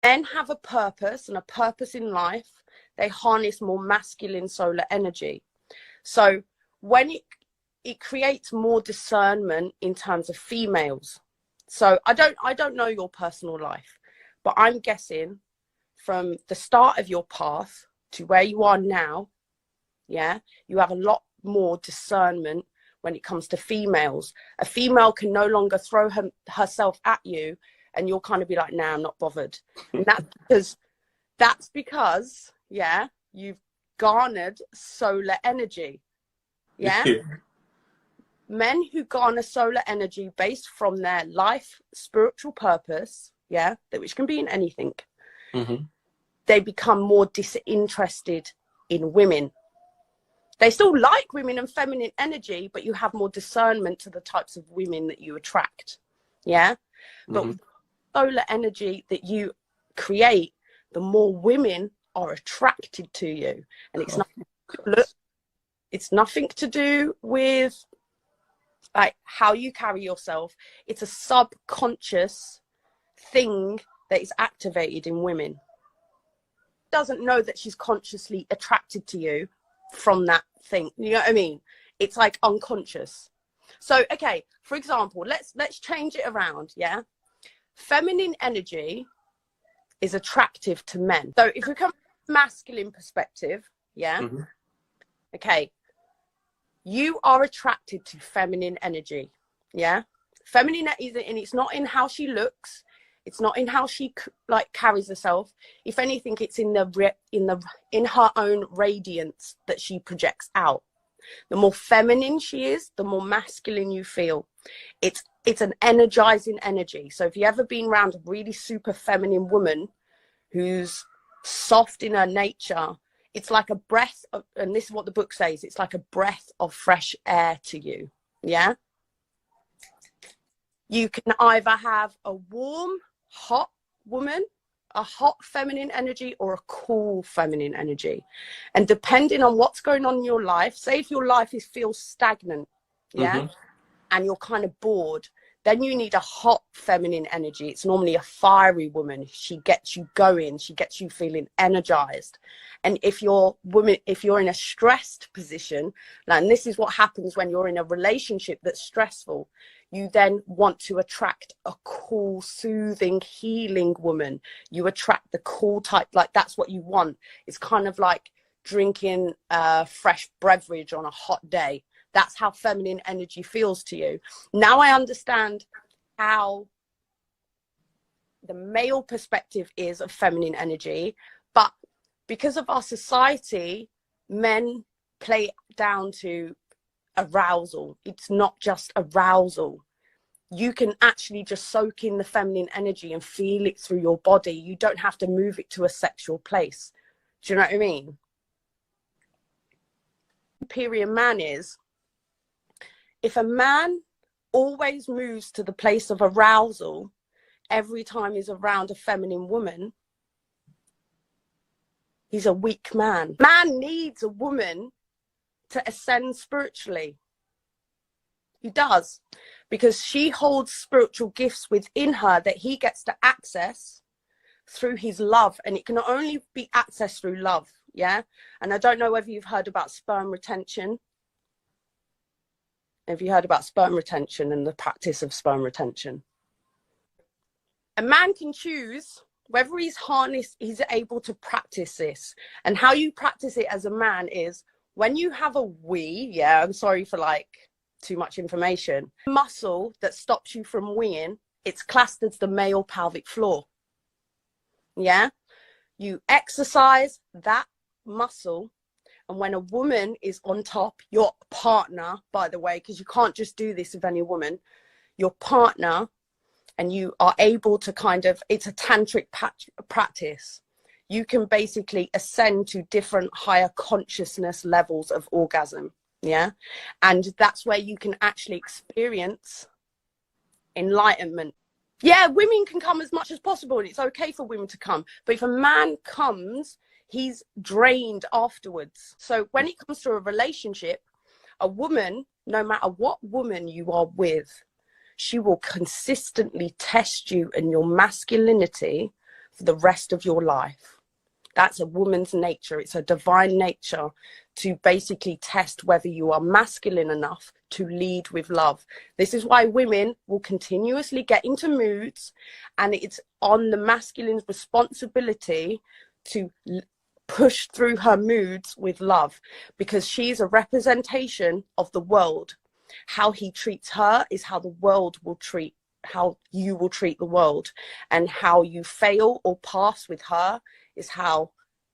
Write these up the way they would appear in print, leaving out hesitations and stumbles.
Men have a purpose, and a purpose in life, they harness more masculine solar energy. So when it creates more discernment in terms of females. So I don't know your personal life, but I'm guessing from the start of your path to where you are now, yeah, you have a lot more discernment when it comes to females. A female can no longer throw herself at you and you'll kind of be like, nah, I'm not bothered. And that's because, yeah, you've garnered solar energy. Yeah. Men who garner solar energy based from their life spiritual purpose, yeah, which can be in anything, they become more disinterested in women. They still like women and feminine energy, but you have more discernment to the types of women that you attract. Yeah. But solar energy that you create, the more women are attracted to you. And it's nothing to do with like how you carry yourself. It's a subconscious thing that is activated in women. Doesn't know that she's consciously attracted to you from that thing. You know what I mean? It's like unconscious. So, okay, for example, let's change it around. Yeah. Feminine energy is attractive to men. So if we come from a masculine perspective, yeah. Okay. You are attracted to feminine energy. Yeah. Feminine is, and it's not in how she looks. It's not in how she like carries herself. If anything, it's in her own radiance that she projects out. The more feminine she is, the more masculine you feel. It's an energizing energy. So if you ever been around a really super feminine woman who's soft in her nature, it's like a breath of, and this is what the book says, it's like a breath of fresh air to you. Yeah. You can either have a warm, hot woman, a hot feminine energy, or a cool feminine energy. And depending on what's going on in your life, say if your life feels stagnant, yeah, and you're kind of bored, then you need a hot feminine energy. It's normally a fiery woman. She gets you going. She gets you feeling energized. And if you're in a stressed position, and this is what happens when you're in a relationship that's stressful, you then want to attract a cool, soothing, healing woman. You attract the cool type, like that's what you want. It's kind of like drinking fresh beverage on a hot day. That's how feminine energy feels to you. Now I understand how the male perspective is of feminine energy, but because of our society, men play down to arousal. It's not just arousal. You can actually just soak in the feminine energy and feel it through your body. You don't have to move it to a sexual place. Do you know what I mean? Superior man is, if a man always moves to the place of arousal every time he's around a feminine woman, he's a weak man. Man needs a woman to ascend spiritually. He does, because she holds spiritual gifts within her that he gets to access through his love, and it can only be accessed through love. Yeah. And I don't know whether you've heard about sperm retention. Have you heard about sperm retention and the practice of sperm retention? A man can choose whether he's able to practice this. And how you practice it as a man is when you have a wee, yeah, I'm sorry for like too much information, muscle that stops you from weeing, it's classed as the male pelvic floor. Yeah. You exercise that muscle. And when a woman is on top, your partner, by the way, because you can't just do this with any woman, your partner, and you are able to kind of, it's a tantric practice. You can basically ascend to different higher consciousness levels of orgasm. Yeah. And that's where you can actually experience enlightenment. Yeah, women can come as much as possible, and it's okay for women to come. But if a man comes, he's drained afterwards. So when it comes to a relationship, a woman, no matter what woman you are with, she will consistently test you and your masculinity for the rest of your life. That's a woman's nature. It's a divine nature to basically test whether you are masculine enough to lead with love. This is why women will continuously get into moods, and it's on the masculine's responsibility to push through her moods with love, because she's a representation of the world. How he treats her is how the world will treat, how you will treat the world, and how you fail or pass with her is how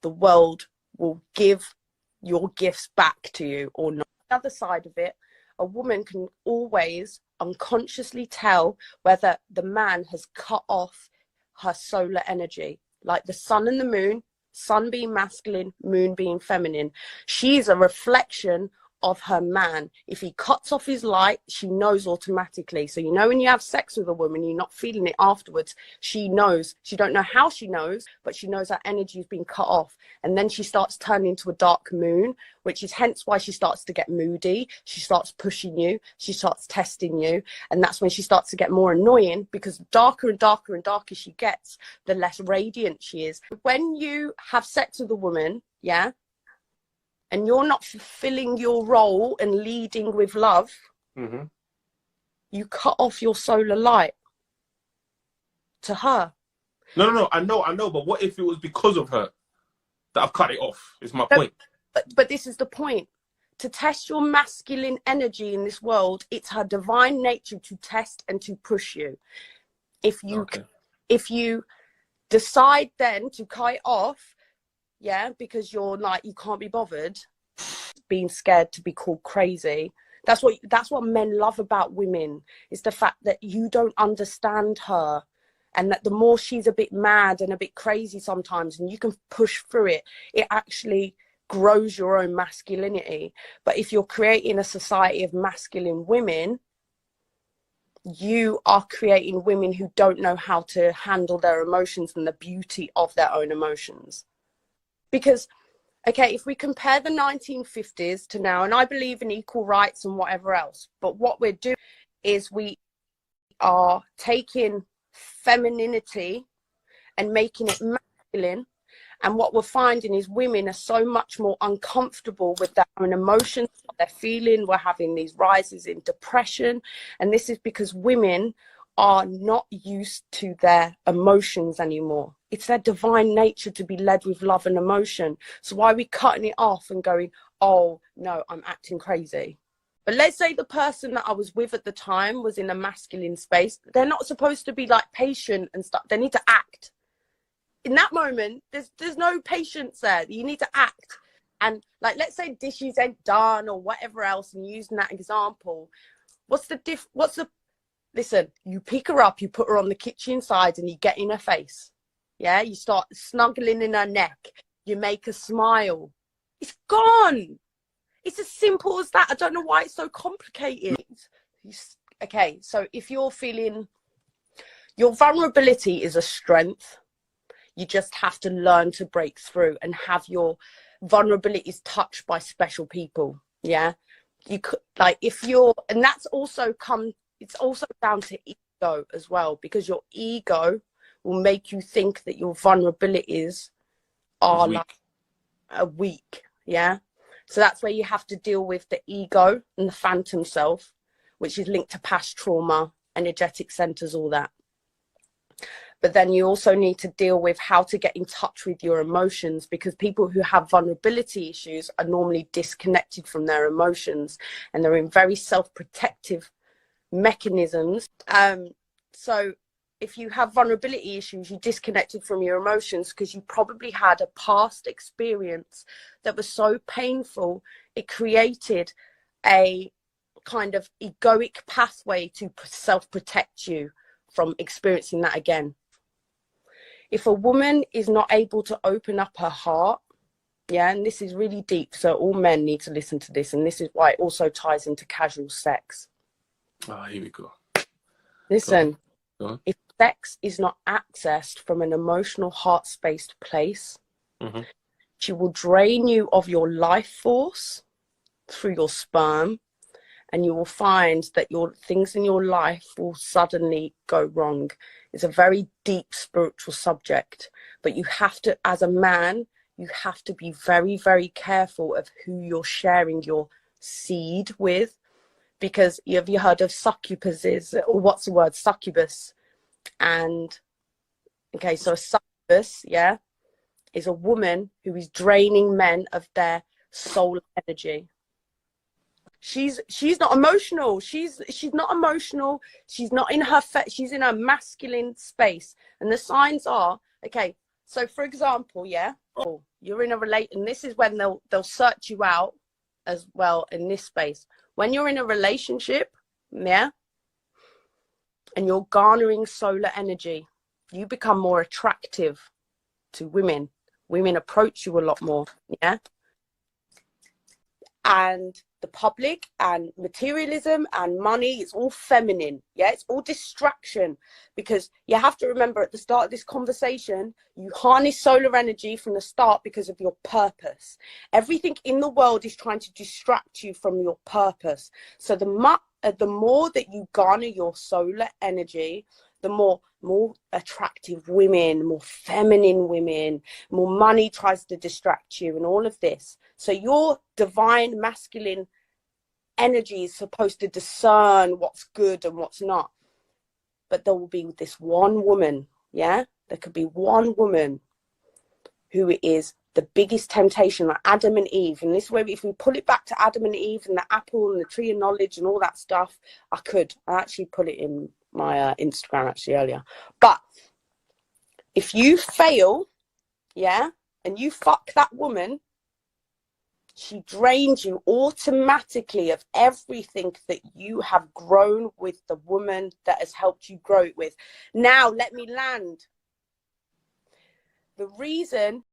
the world will give your gifts back to you or not. The other side of it, a woman can always unconsciously tell whether the man has cut off her solar energy, like the sun and the moon, sun being masculine, moon being feminine. She's a reflection of her man. If he cuts off his light, she knows automatically. So you know, when you have sex with a woman, you're not feeling it afterwards. She knows. She don't know how she knows, but she knows her energy has been cut off. And then she starts turning into a dark moon, which is hence why she starts to get moody. She starts pushing you. She starts testing you. And that's when she starts to get more annoying, because darker and darker and darker she gets, the less radiant she is. When you have sex with a woman, yeah, and you're not fulfilling your role and leading with love, you cut off your solar light to her. No, I know. But what if it was because of her that I've cut it off? Is my point. But this is the point. To test your masculine energy in this world, it's her divine nature to test and to push you. If you decide then to cut it off, yeah, because you're like, you can't be bothered, being scared to be called crazy. That's what men love about women, is the fact that you don't understand her, and that the more she's a bit mad and a bit crazy sometimes, and you can push through it, it actually grows your own masculinity. But if you're creating a society of masculine women, you are creating women who don't know how to handle their emotions and the beauty of their own emotions. Because, okay, if we compare the 1950s to now, and I believe in equal rights and whatever else, but what we're doing is we are taking femininity and making it masculine. And what we're finding is women are so much more uncomfortable with their own emotions, what they're feeling. We're having these rises in depression. And this is because women are not used to their emotions anymore. It's their divine nature to be led with love and emotion. So why are we cutting it off and going, oh no, I'm acting crazy? But let's say the person that I was with at the time was in a masculine space. They're not supposed to be like patient and stuff. They need to act. In that moment, there's no patience there. You need to act. And like, let's say dishes ain't done or whatever else, and using that example, listen, you pick her up, you put her on the kitchen side, and you get in her face. Yeah, you start snuggling in her neck. You make her smile. It's gone. It's as simple as that. I don't know why it's so complicated. Okay, so if you're feeling, your vulnerability is a strength. You just have to learn to break through and have your vulnerabilities touched by special people. Yeah, you could, like, if you're, and that's also it's also down to ego as well, because your ego will make you think that your vulnerabilities are weak. Yeah, so that's where you have to deal with the ego and the phantom self, which is linked to past trauma, energetic centers, all that. But then you also need to deal with how to get in touch with your emotions, because people who have vulnerability issues are normally disconnected from their emotions, and they're in very self-protective mechanisms. So if you have vulnerability issues, you're disconnected from your emotions because you probably had a past experience that was so painful, it created a kind of egoic pathway to self-protect you from experiencing that again. If a woman is not able to open up her heart, yeah, and this is really deep, so all men need to listen to this, and this is why it also ties into casual sex. Here we go. Listen, Go on. If sex is not accessed from an emotional, heart-spaced place, she will drain you of your life force through your sperm, and you will find that your things in your life will suddenly go wrong. It's a very deep spiritual subject, but you have to, as a man, you have to be very, very careful of who you're sharing your seed with, because have you heard of succubuses, or what's the word, succubus? And okay, so a succubus, yeah, is a woman who is draining men of their soul energy. She's not emotional. She's not emotional. She's not in her she's in her masculine space. And the signs are, okay, so for example, yeah, you're in a and this is when they'll search you out as well in this space. When you're in a relationship, yeah, and you're garnering solar energy, you become more attractive to women. Women approach you a lot more, yeah. And the public and materialism and money, it's all feminine, yeah, it's all distraction. Because you have to remember, at the start of this conversation, you harness solar energy from the start because of your purpose. Everything in the world is trying to distract you from your purpose. So the more that you garner your solar energy, the more attractive women, more feminine women, more money tries to distract you, and all of this. So your divine masculine energy is supposed to discern what's good and what's not. But there will be this one woman, yeah? There could be one woman who is the biggest temptation, like Adam and Eve. And this way, if we pull it back to Adam and Eve and the apple and the tree of knowledge and all that stuff, I actually put it in my Instagram actually earlier. But if you fail, yeah, and you fuck that woman, she drains you automatically of everything that you have grown with the woman that has helped you grow it with. Now, let me land. The reason